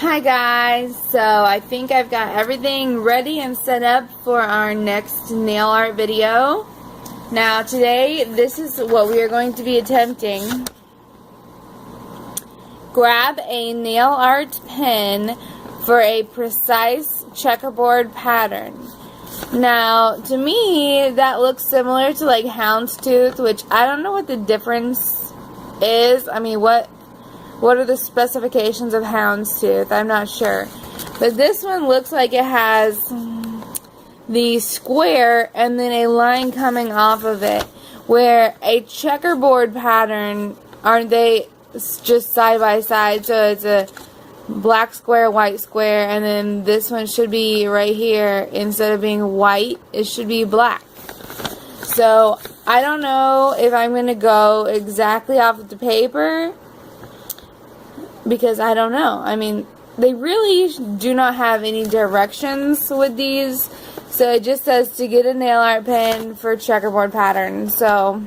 Hi guys, so I think I've got everything ready and set up for our next nail art video. Now today, this is what we are going to be attempting. Grab a nail art pen for a precise checkerboard pattern. Now, to me, that looks similar to like houndstooth, which I don't know what the difference is. I mean, what are the specifications of houndstooth? I'm not sure. But this one looks like it has the square and then a line coming off of it. Where a checkerboard pattern, aren't they just side by side? So it's a black square, white square, and then this one should be right here. Instead of being white, it should be black. So I don't know if I'm going to go exactly off of the paper, because I don't know. I mean, they really do not have any directions with these. So it just says to get a nail art pen for checkerboard pattern. So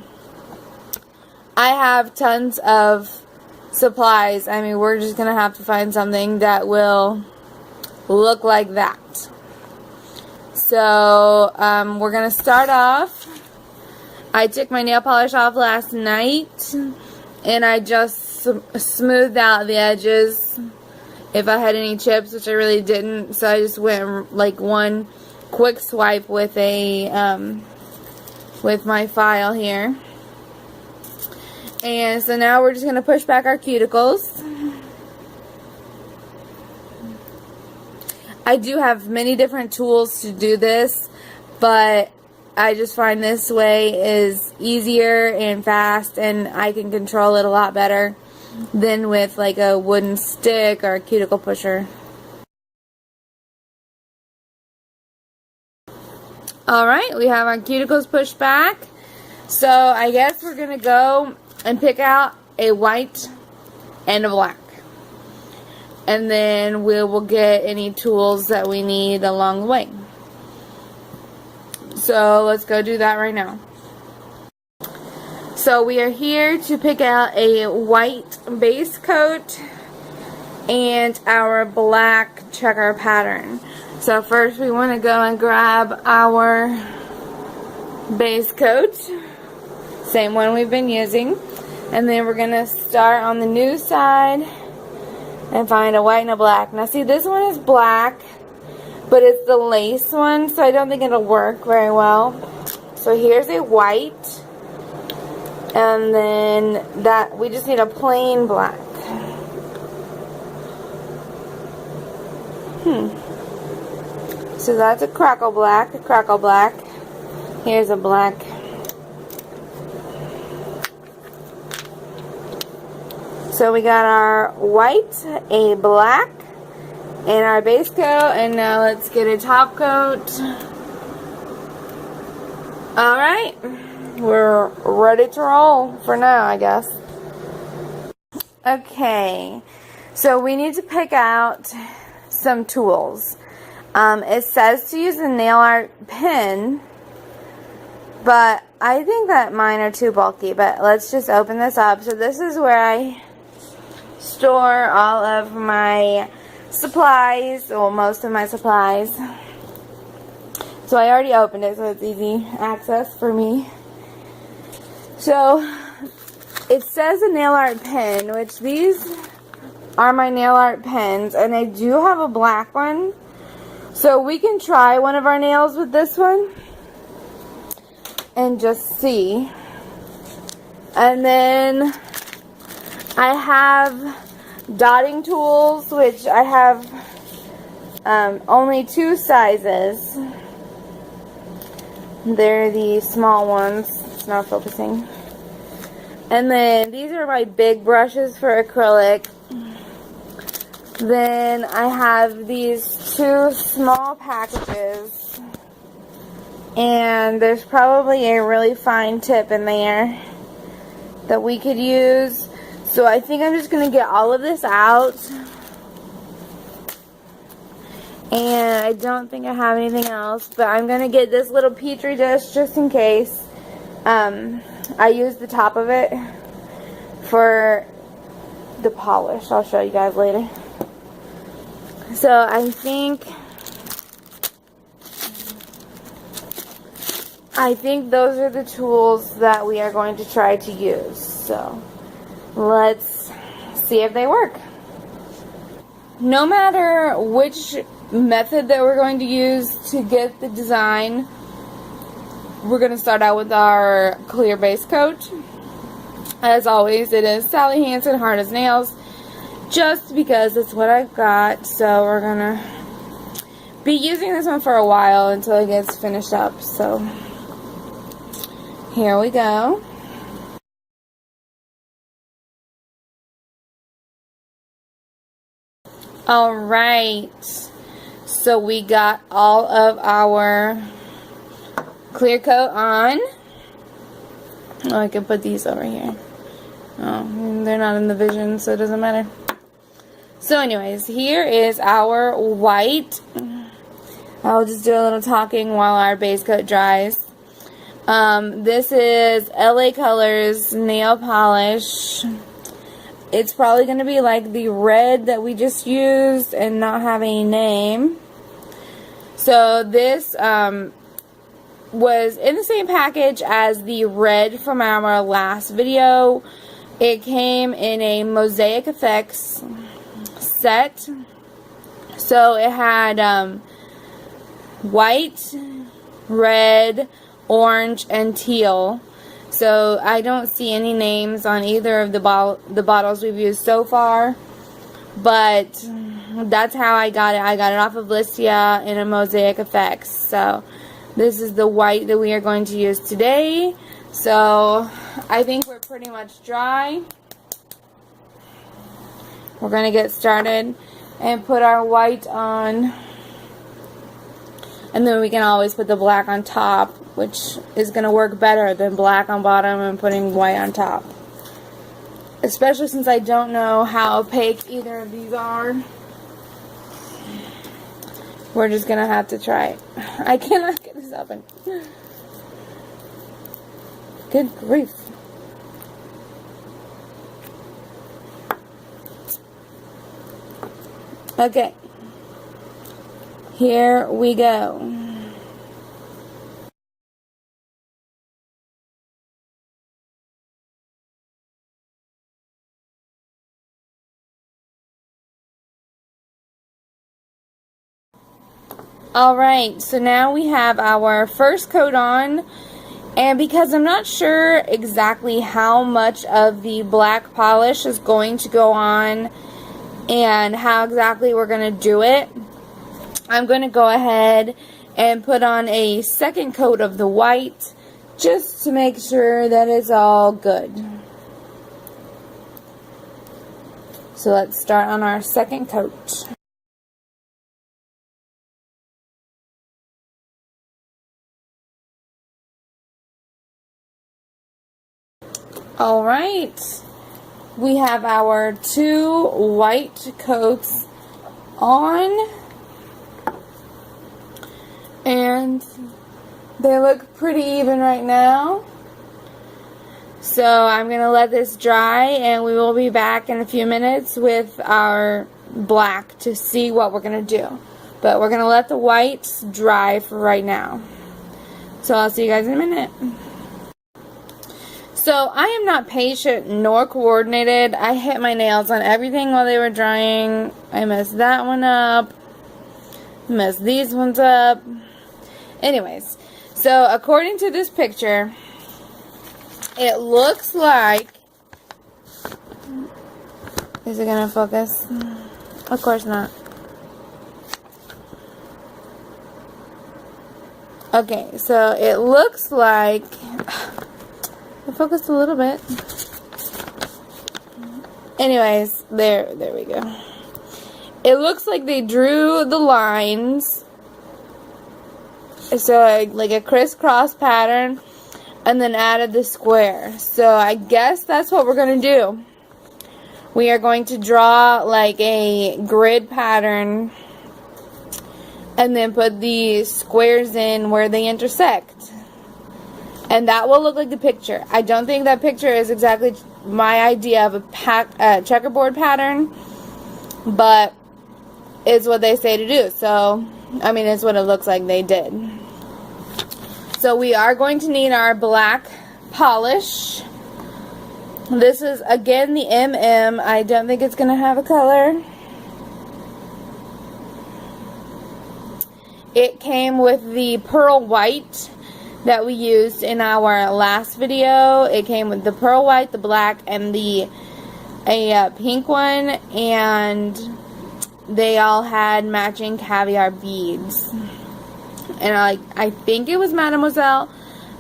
I have tons of supplies. I mean, we're just going to have to find something that will look like that. So we're going to start off. I took my nail polish off last night and I just smoothed out the edges if I had any chips, which I really didn't. So I just went like one quick swipe with a with my file here. And so now we're just going to push back our cuticles. I do have many different tools to do this, but I just find this way is easier and fast, and I can control it a lot better than with like a wooden stick or a cuticle pusher. Alright, we have our cuticles pushed back. So I guess we're going to go and pick out a white and a black. And then we will get any tools that we need along the way. So let's go do that right now. So we are here to pick out a white base coat and our black checker pattern. So first we want to go and grab our base coat, same one we've been using, and then we're going to start on the new side and find a white and a black. Now see, this one is black, but it's the lace one, so I don't think it'll work very well. So here's a white. And then that, we just need a plain black. So that's a crackle black, Here's a black. So we got our white, a black, and our base coat, and now let's get a top coat. Alright. We're ready to roll for now, I guess. Okay, so we need to pick out some tools. It says to use a nail art pen, but I think that mine are too bulky, but let's just open this up. So this is where I store all of my supplies, well, most of my supplies. So I already opened it, so it's easy access for me. So, it says a nail art pen, which these are my nail art pens, and I do have a black one. So we can try one of our nails with this one and just see. And then I have dotting tools, which I have only 2 sizes. They're the small ones. It's not focusing. And then these are my big brushes for acrylic. Then I have these 2 small packages. And there's probably a really fine tip in there that we could use. So I think I'm just going to get all of this out. And I don't think I have anything else, but I'm going to get this little petri dish just in case. I use the top of it for the polish. I'll show you guys later. So I think those are the tools that we are going to try to use. So let's see if they work. No matter which method that we're going to use to get the design, we're going to start out with our clear base coat. As always, it is Sally Hansen Hard as Nails, just because it's what I've got. So we're going to be using this one for a while until it gets finished up. So here we go. Alright, so we got all of our clear coat on. Oh, I can put these over here. Oh, they're not in the vision, so it doesn't matter. So anyways, here is our white. I'll just do a little talking while our base coat dries. This is LA Colors nail polish. It's probably going to be like the red that we just used and not have a name. So this was in the same package as the red from our last video. It came in a Mosaic Effects set. So it had white, red, orange, and teal. So I don't see any names on either of the bottles we've used so far, but that's how I got it. I got it off of Listia in a Mosaic Effects. So this is the white that we are going to use today. So I think we're pretty much dry. We're going to get started and put our white on. And then we can always put the black on top, which is going to work better than black on bottom and putting white on top. Especially since I don't know how opaque either of these are. We're just going to have to try it. I cannot get this open. Good grief. Okay. Here we go. Alright, so now we have our first coat on, and because I'm not sure exactly how much of the black polish is going to go on and how exactly we're going to do it, I'm going to go ahead and put on a second coat of the white just to make sure that it's all good. So let's start on our second coat. Alright, we have our two white coats on, and they look pretty even right now. So I'm going to let this dry, and we will be back in a few minutes with our black to see what we're going to do. But we're going to let the whites dry for right now. So I'll see you guys in a minute. So I am not patient nor coordinated. I hit my nails on everything while they were drying. I messed that one up. Messed these ones up. Anyways, so according to this picture, it looks like... Is it going to focus? Of course not. Okay, so it looks like... I focused a little bit. Anyways, there we go. It looks like they drew the lines, so like a crisscross pattern, and then added the square. So I guess that's what we're going to do. We are going to draw like a grid pattern and then put the squares in where they intersect. And that will look like the picture. I don't think that picture is exactly my idea of a checkerboard pattern, but is what they say to do. So, I mean, it's what it looks like they did. So we are going to need our black polish. This is, again, the MM. I don't think it's going to have a color. It came with the pearl white that we used in our last video. It came with the pearl white, the black, and a pink one. And they all had matching caviar beads. And I think it was Mademoiselle.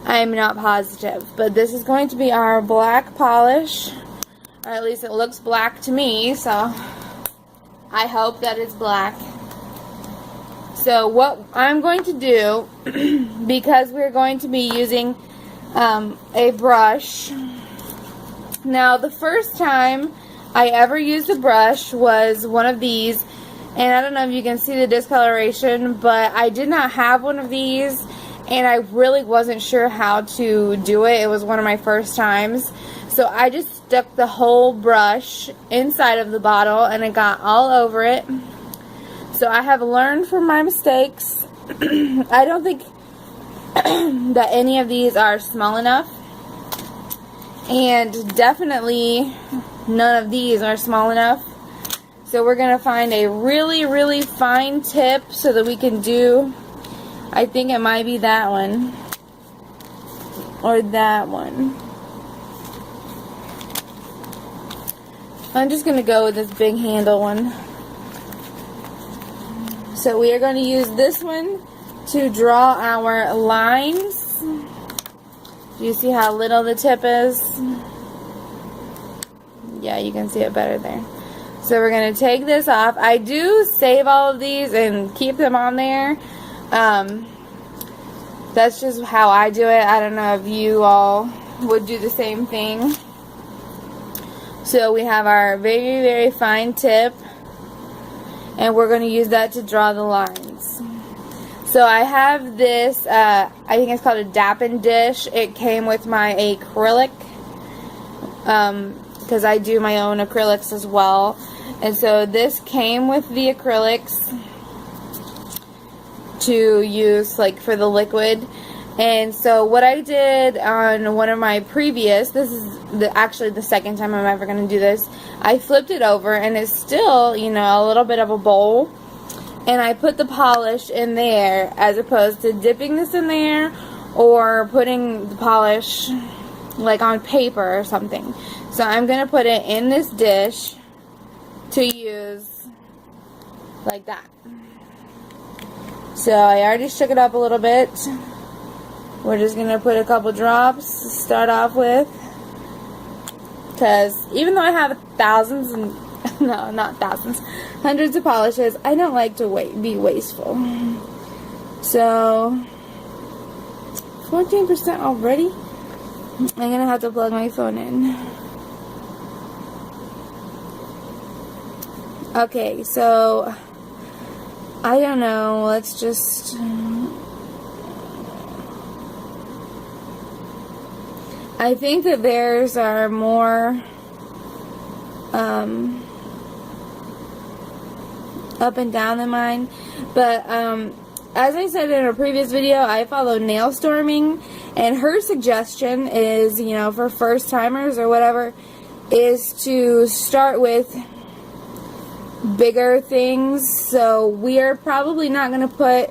I'm not positive. But this is going to be our black polish. Or at least it looks black to me. So I hope that it's black. So what I'm going to do, because we're going to be using a brush. Now the first time I ever used a brush was one of these. And I don't know if you can see the discoloration, but I did not have one of these. And I really wasn't sure how to do it. It was one of my first times. So I just stuck the whole brush inside of the bottle and it got all over it. So I have learned from my mistakes. I don't think that any of these are small enough. And definitely none of these are small enough. So we're going to find a really, really fine tip so that we can do, I think it might be that one. Or that one. I'm just going to go with this big handle one. So we are going to use this one to draw our lines. Do you see how little the tip is? Yeah, you can see it better there. So we're going to take this off. I do save all of these and keep them on there. That's just how I do it. I don't know if you all would do the same thing. So we have our very, very fine tip. And we're going to use that to draw the lines. So I have this, I think it's called a Dappin dish. It came with my acrylic. Because I do my own acrylics as well. And so this came with the acrylics to use like for the liquid. And so what I did on one of my previous, this is actually the second time I'm ever going to do this, I flipped it over and it's still, you know, a little bit of a bowl. And I put the polish in there as opposed to dipping this in there or putting the polish like on paper or something. So I'm going to put it in this dish to use like that. So I already shook it up a little bit. We're just going to put a couple drops to start off with. Because even though I have thousands and, no, not thousands, hundreds of polishes, I don't like to be wasteful. So, 14% already? I'm going to have to plug my phone in. Okay, so, I don't know, let's just, I think that theirs are more, up and down than mine, but, as I said in a previous video, I follow Nail Storming, and her suggestion is, you know, for first timers or whatever, is to start with bigger things. So we are probably not going to put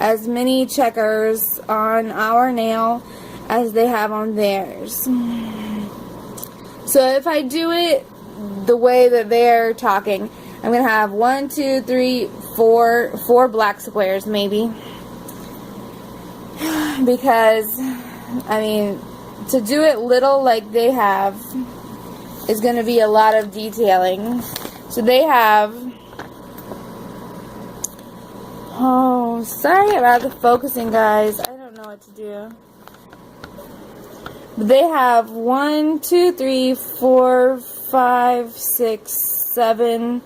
as many checkers on our nail as they have on theirs. So if I do it the way that they're talking, I'm going to have 1, 2, 3, 4 black squares maybe. Because, I mean, to do it little like they have is going to be a lot of detailing. So they have, oh, sorry about the focusing, guys. I don't know what to do. But they have 1, 2, 3, 4, 5, 6, 7.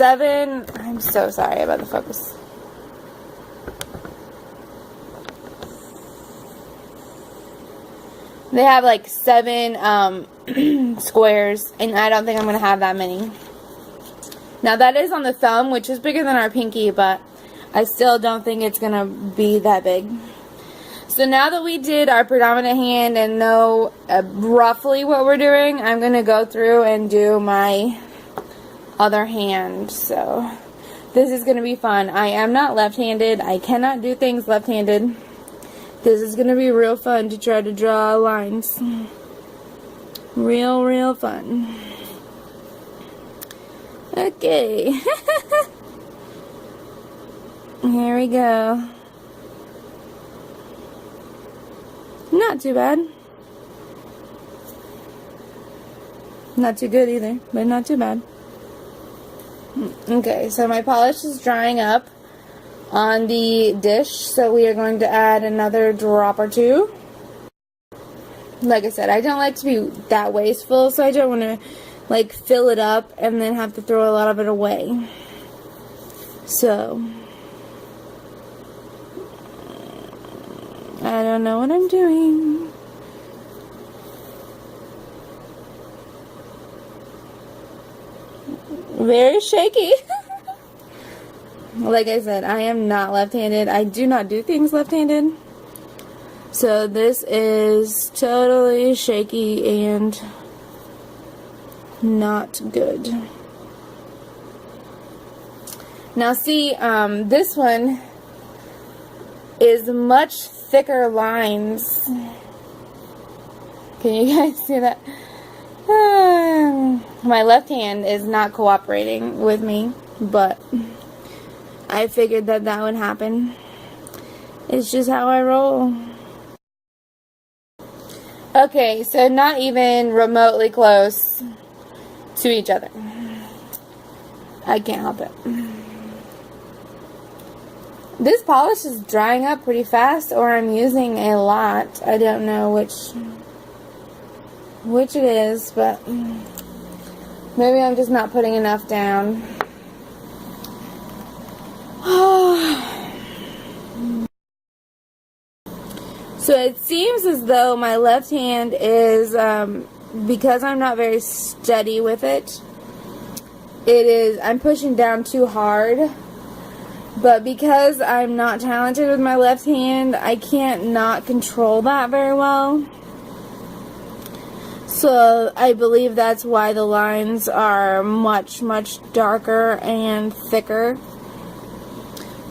I'm so sorry about the focus. They have like 7 squares, and I don't think I'm going to have that many. Now that is on the thumb, which is bigger than our pinky, but I still don't think it's going to be that big. So now that we did our predominant hand and know roughly what we're doing, I'm going to go through and do my other hand. So this is going to be fun. I am not left-handed. I cannot do things left-handed. This is going to be real fun to try to draw lines. Real fun. Okay. Here we go. Not too bad. Not too good either, but not too bad. Okay, so my polish is drying up on the dish, so we are going to add another drop or two. Like I said, I don't like to be that wasteful, so I don't want to like fill it up and then have to throw a lot of it away. So I don't know what I'm doing. Very shaky. Like I said, I am not left-handed. I do not do things left-handed. So this is totally shaky and not good. Now see, this one is much thicker lines. Can you guys see that? My left hand is not cooperating with me, but I figured that that would happen. It's just how I roll. Okay, so not even remotely close to each other. I can't help it. This polish is drying up pretty fast, or I'm using a lot. I don't know which it is, but maybe I'm just not putting enough down. So it seems as though my left hand is, because I'm not very steady with it, I'm pushing down too hard. But because I'm not talented with my left hand, I can't not control that very well. So I believe that's why the lines are much darker and thicker.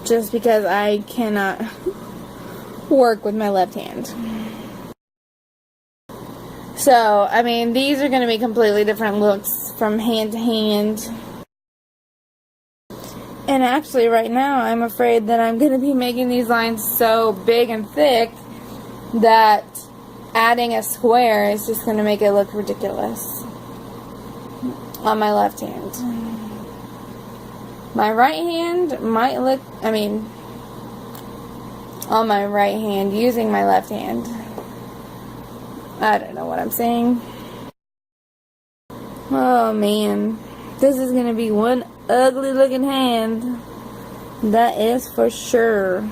Just because I cannot work with my left hand. So, I mean, these are going to be completely different looks from hand to hand. And actually, right now, I'm afraid that I'm going to be making these lines so big and thick that adding a square is just going to make it look ridiculous on my left hand. My right hand might look, on my right hand using my left hand. I don't know what I'm saying. Oh man, this is going to be one ugly looking hand. That is for sure.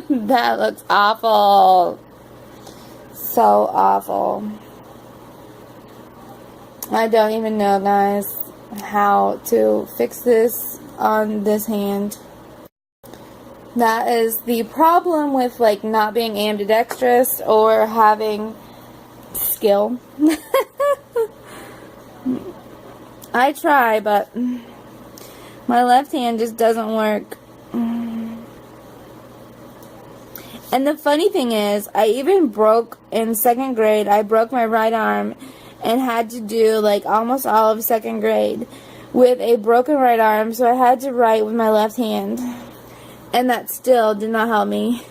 That looks awful. So awful. I don't even know, guys, how to fix this on this hand. That is the problem with like not being ambidextrous or having skill. I try, but my left hand just doesn't work. And the funny thing is, I even broke in 2nd grade, I broke my right arm and had to do like almost all of 2nd grade with a broken right arm, so I had to write with my left hand. And that still did not help me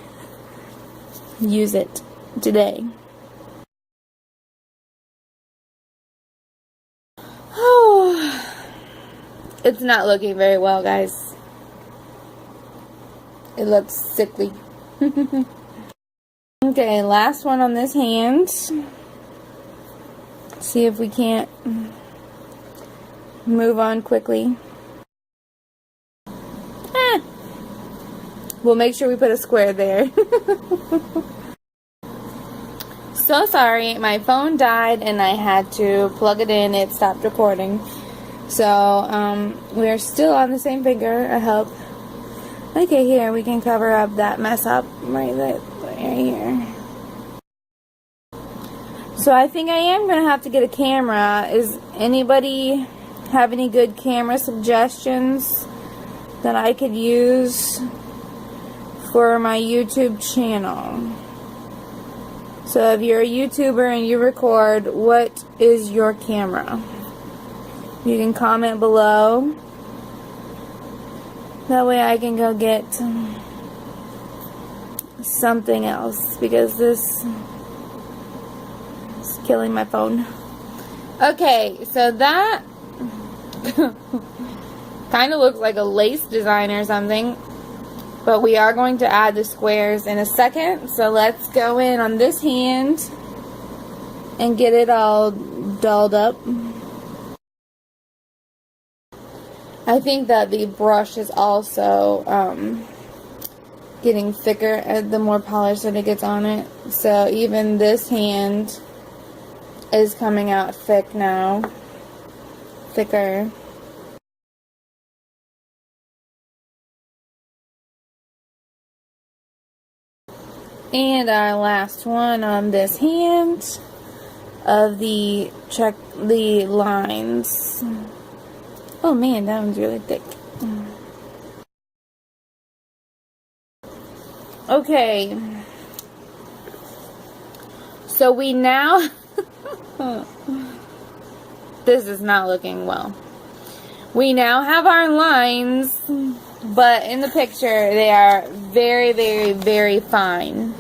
use it today. Oh, it's not looking very well, guys. It looks sickly. Okay, last one on this hand. See if we can't move on quickly. We'll make sure we put a square there. so sorry. My phone died and I had to plug it in. It stopped recording. So, we're still on the same finger, I hope. Okay, here, we can cover up that mess up right here. So I think I am going to have to get a camera. Is anybody have any good camera suggestions that I could use for my YouTube channel? So if you're a YouTuber and you record, what is your camera? You can comment below. That way I can go get something else, because this is killing my phone. Okay, so that kind of looks like a lace design or something. But we are going to add the squares in a second. So let's go in on this hand and get it all dolled up. I think that the brush is also getting thicker the more polish that it gets on it. So even this hand is coming out thick now. Thicker. And our last one on this hand of the lines. Oh man, that one's really thick. Okay. So we now this is not looking well. We now have our lines, but in the picture they are very, very, very fine.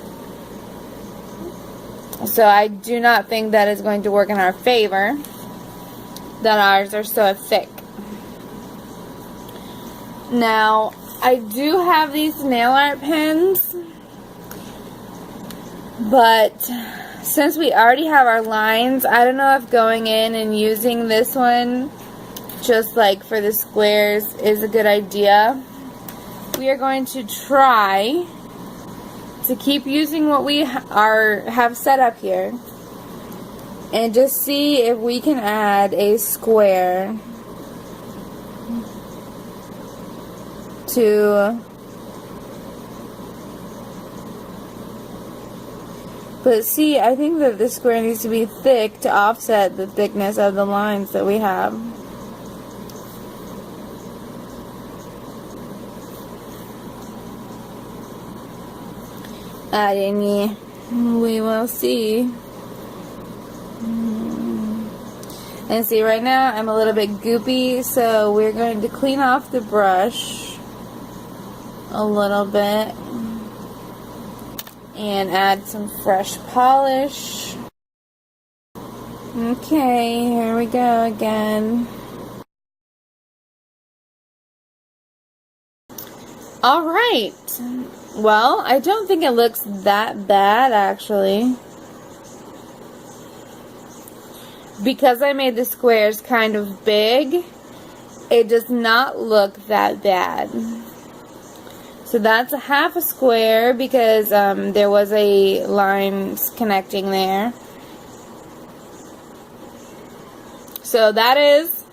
So I do not think that is going to work in our favor, that ours are so thick. Now, I do have these nail art pens, but since we already have our lines, I don't know if going in and using this one just like for the squares is a good idea. We are going to try to keep using what we have set up here and just see if we can add a square to, but see, I think that this square needs to be thick to offset the thickness of the lines that we have. Adding, we will see. And see, right now I'm a little bit goopy, so we're going to clean off the brush a little bit and add some fresh polish. Okay, here we go again. Alright, well, I don't think it looks that bad actually, because I made the squares kind of big. It does not look that bad. So that's a half a square because there was a line connecting there. So that is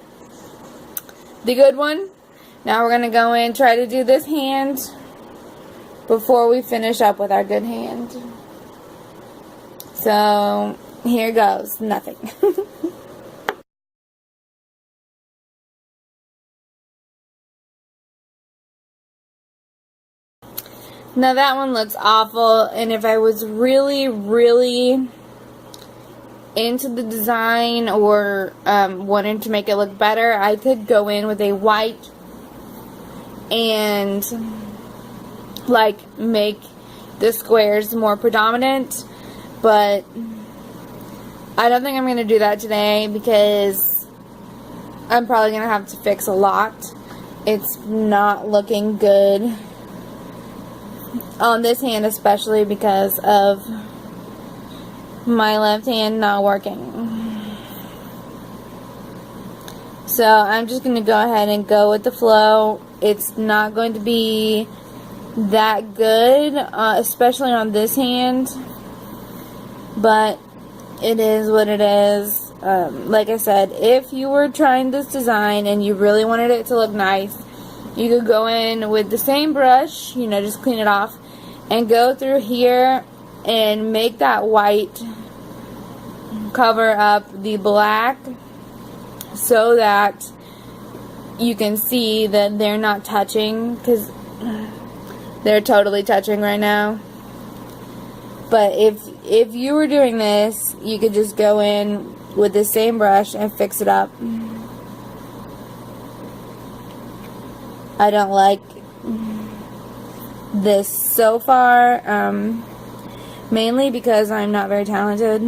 the good one. Now we're going to go in and try to do this hand before we finish up with our good hand. So here goes. Nothing. Now that one looks awful, and if I was really, really into the design or wanted to make it look better, I could go in with a white and like make the squares more predominant, but I don't think I'm going to do that today because I'm probably going to have to fix a lot. It's not looking good on this hand, especially because of my left hand not working. So I'm just going to go ahead and go with the flow. It's not going to be that good, especially on this hand, but it is what it is. Like I said, if you were trying this design and you really wanted it to look nice, you could go in with the same brush, you know, just clean it off, and go through here and make that white cover up the black so that you can see that they're not touching, because they're totally touching right now. But if you were doing this, you could just go in with the same brush and fix it up. I don't like this so far, mainly because I'm not very talented.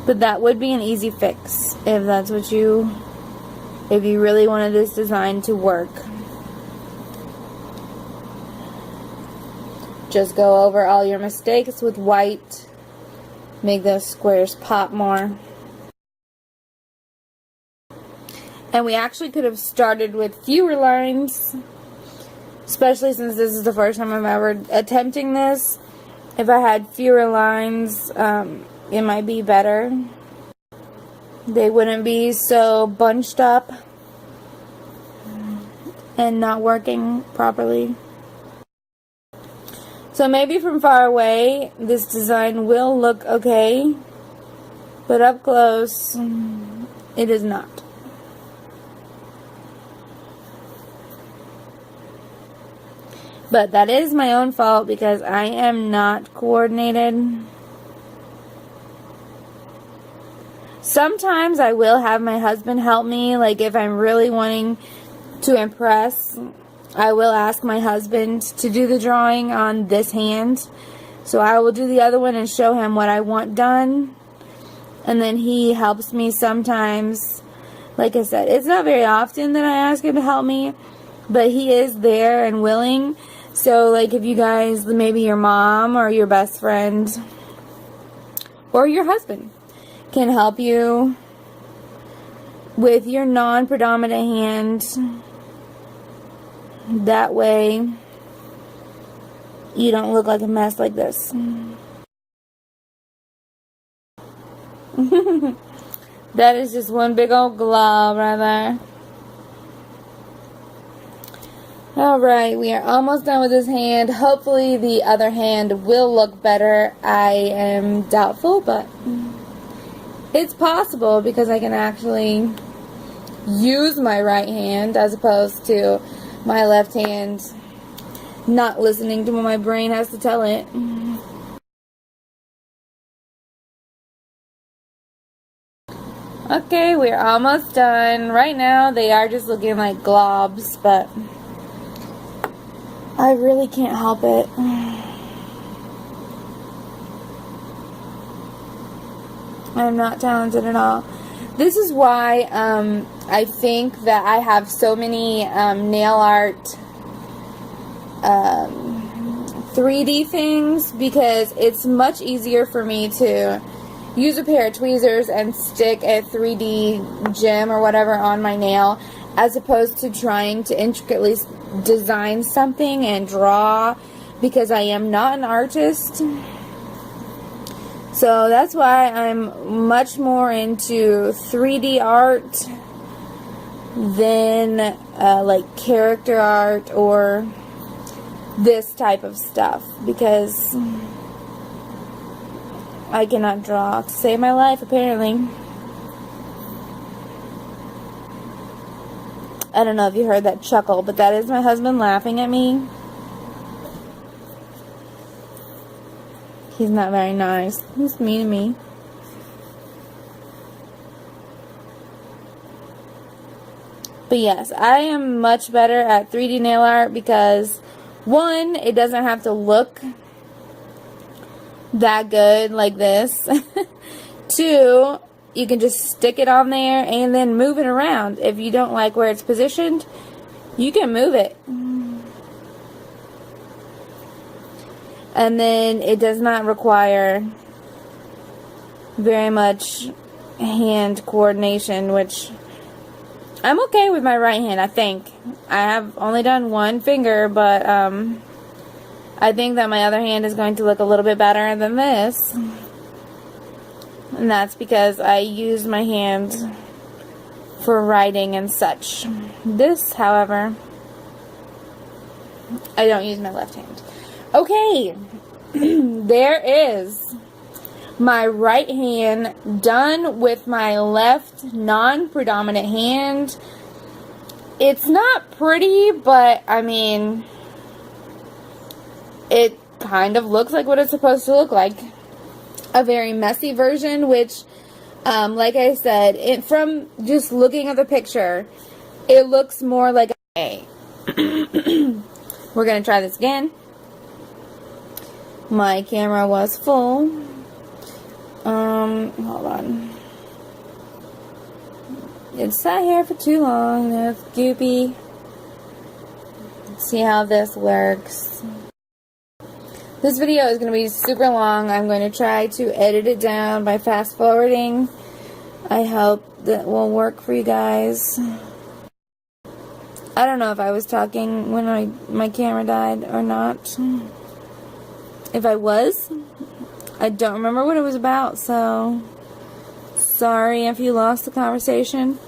But that would be an easy fix if that's what if you really wanted this design to work. Just go over all your mistakes with white. Make those squares pop more. And we actually could have started with fewer lines, especially since this is the first time I'm ever attempting this. If I had fewer lines, it might be better. They wouldn't be so bunched up and not working properly. So maybe from far away, this design will look okay, but up close, it is not. But that is my own fault because I am not coordinated. Sometimes I will have my husband help me, like if I'm really wanting to impress, I will ask my husband to do the drawing on this hand. So I will do the other one and show him what I want done. And then he helps me sometimes. Like I said, it's not very often that I ask him to help me, but he is there and willing. So like if you guys, maybe your mom or your best friend or your husband can help you with your non-predominant hand, that way you don't look like a mess like this. That is just one big old glob right there. Alright, we are almost done with this hand. Hopefully the other hand will look better. I am doubtful, but it's possible because I can actually use my right hand as opposed to my left hand not listening to what my brain has to tell it. Okay, we're almost done. Right now they are just looking like globs, but I really can't help it. I'm not talented at all. This is why I think that I have so many nail art 3D things, because it's much easier for me to use a pair of tweezers and stick a 3D gem or whatever on my nail, as opposed to trying to intricately design something and draw, because I am not an artist. So that's why I'm much more into 3D art than like character art or this type of stuff, because I cannot draw to save my life, apparently. I don't know if you heard that chuckle, but that is my husband laughing at me. He's not very nice. He's mean to me. But yes, I am much better at 3D nail art because, one, it doesn't have to look that good like this. Two, you can just stick it on there and then move it around. If you don't like where it's positioned, you can move it. And then it does not require very much hand coordination, which I'm okay with my right hand, I think. I have only done one finger, but I think that my other hand is going to look a little bit better than this. and that's because I use my hand for writing and such. This, however, I don't use my left hand. Okay, there is my right hand done with my left non-predominant hand. It's not pretty, but I mean, it kind of looks like what it's supposed to look like. A very messy version, which, like I said, from just looking at the picture, it looks more like a... We're going to try this again. My camera was full. Hold on. It sat here for too long. It's goopy. Let's see how this works. This video is going to be super long. I'm going to try to edit it down by fast forwarding. I hope that will work for you guys. I don't know if I was talking when my camera died or not. If I was, I don't remember what it was about, so sorry if you lost the conversation.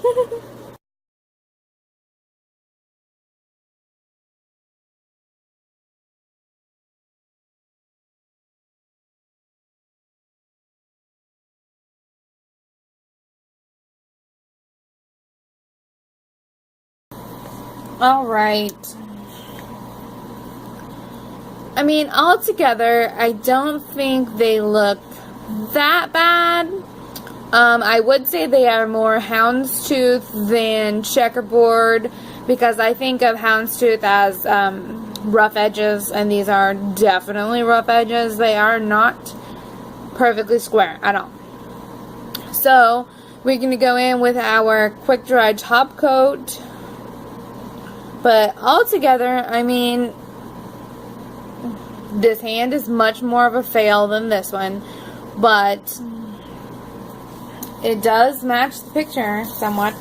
Alright. I mean, altogether, I don't think they look that bad. I would say they are more houndstooth than checkerboard, because I think of houndstooth as rough edges, and these are definitely rough edges. They are not perfectly square at all. So, we're going to go in with our quick dry top coat. But altogether, I mean, this hand is much more of a fail than this one, but it does match the picture somewhat.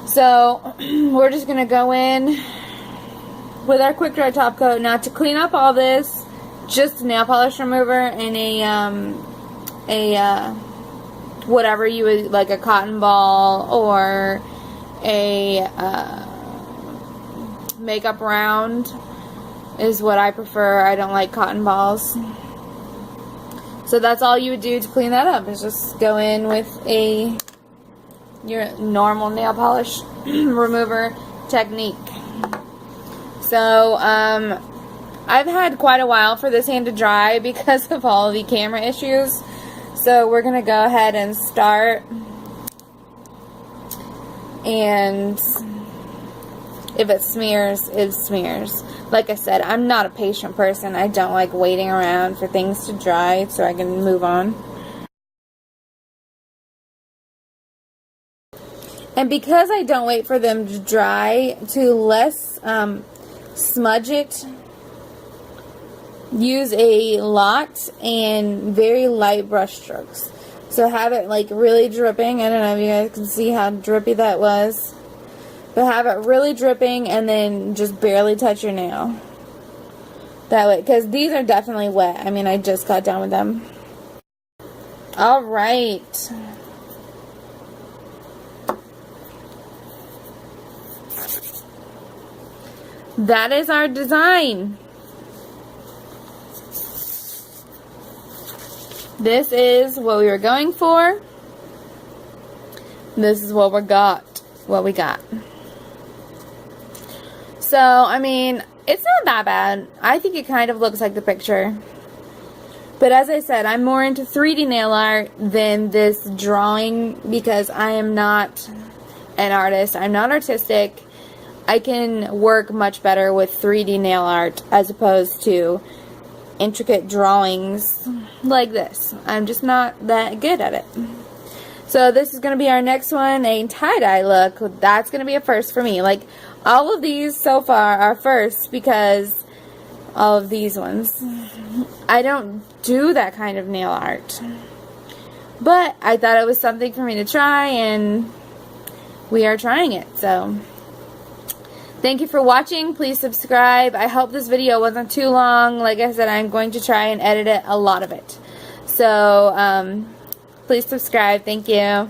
So, we're just going to go in with our quick dry top coat. Now, to clean up all this, just a nail polish remover and a whatever you would, like a cotton ball or a makeup round is what I prefer. I don't like cotton balls. So that's all you would do to clean that up, is just go in with your normal nail polish remover technique. So I've had quite a while for this hand to dry because of all the camera issues. So we're going to go ahead and start, and if it smears, it smears. Like I said, I'm not a patient person. I don't like waiting around for things to dry so I can move on. And because I don't wait for them to dry, to less smudge it, use a lot and very light brush strokes. So have it like really dripping. I don't know if you guys can see how drippy that was. But have it really dripping and then just barely touch your nail. That way, because these are definitely wet. I mean, I just got done with them. Alright. That is our design. This is what we were going for. This is what we got. So, I mean, it's not that bad. I think it kind of looks like the picture. But as I said, I'm more into 3D nail art than this drawing because I am not an artist. I'm not artistic. I can work much better with 3D nail art as opposed to intricate drawings like this. I'm just not that good at it. So this is going to be our next one, a tie-dye look. That's going to be a first for me. Like, all of these so far are first because all of these ones, I don't do that kind of nail art. But I thought it was something for me to try, and we are trying it. So Thank you for watching. Please subscribe. I hope this video wasn't too long. Like I said, I'm going to try and edit it, a lot of it. So, please subscribe. Thank you.